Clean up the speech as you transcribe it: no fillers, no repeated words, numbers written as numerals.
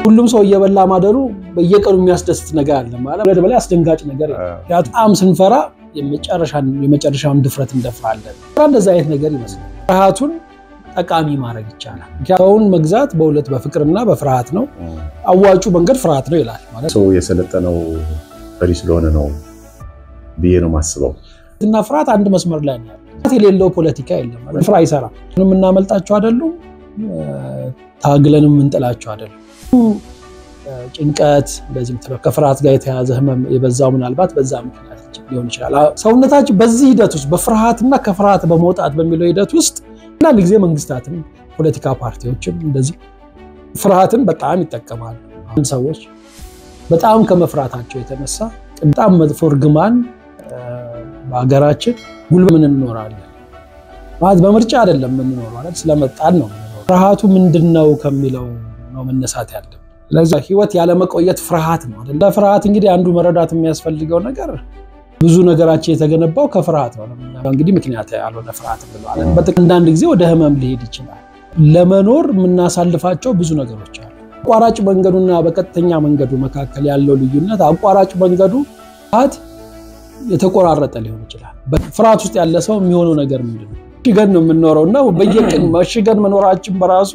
ሁሉም ሰው እየበላ ማደሩ በየቀኑ የሚያስደስት ነገር አለ ማለት ወደ በላይ አስደንጋጭ ነገር ያጣም ስንፈራ የመጨረሻውን ድፍረት እንደፍራለን እንደዛ አይነት ነገር ይመስላል ፍርሃቱን ጠቃሚ ማድረግ ይቻላል ያውን መግዛት በሁለት በፍቅርና በፍርሃት ነው አዋጩ መንገድ ፍርሃት ነው ይላል ማለት ሰው የሰለጠነው ፈሪ ስለሆነ ነው ብዬ ነው ማስበው እና ፍርሃት አንድ መስመር ላይ ነው የሌለው ፖለቲካ የለም ማለት ፍርሃት አይሰራም ምንም እናመልጣቸው አይደሉም ታግለንም እንጥላቸው አይደለም ጭንቀት በዚህ ከፍርሃት ጋር የተያዘ ህመም የበዛው ምናልባት በዛ ምክንያት ሊሆን ይችላል ሰውነታችን በዚህ ሂደት ውስጥ በፍርሃትና ከፍርሃት በመውጣት በሚለው ሂደት ውስጥ እና ጊዜ መንግስታትም ፖለቲካ ፓርቲዎችም እንደዚህ ፍርሃትን በጣም ይጠቀማሉ ሰዎች በጣም ከመፍራታቸው የተነሳ በጣም መጥፎ እርግማን በአገራችን ጉልበምን እንኖራለን ማለት በምርጫ አይደለም የምንኖረው አይደል ስለመጣን ነው ፍርሃቱ ምንድነው ከሚለው ነው መነሳት ያለው ለዛ ህይወት ያለ መቆየት ፍርሃት ነው አይደል ፍርሃት እንግዲህ አንዱ መረዳት የሚያስፈልገው ነገር ብዙ ነገራችን የተገነባው ከፍርሃት ነው እንግዲህ ምክንያት ያልሆነ ፍርሃት ብለዋል በተንዳንድ ጊዜ ወደ ህመም ሊሄድ ይችላል ለመኖር ምናሳልፋቸው ብዙ ነገሮች አሉ አቋራጭ መንገዱና በቀጥተኛ መንገዱ መካከል ያለው ልዩነት አቋራጭ መንገዱ ፍርሃት የተቆራረጠ ሊሆን ይችላል በፍርሃት ውስጥ ያለ ሰው የሚሆነው ነገር ምንድነው ሽገን ነው የምንኖረውና በየቀን ማሽገን መኖራችን በራሱ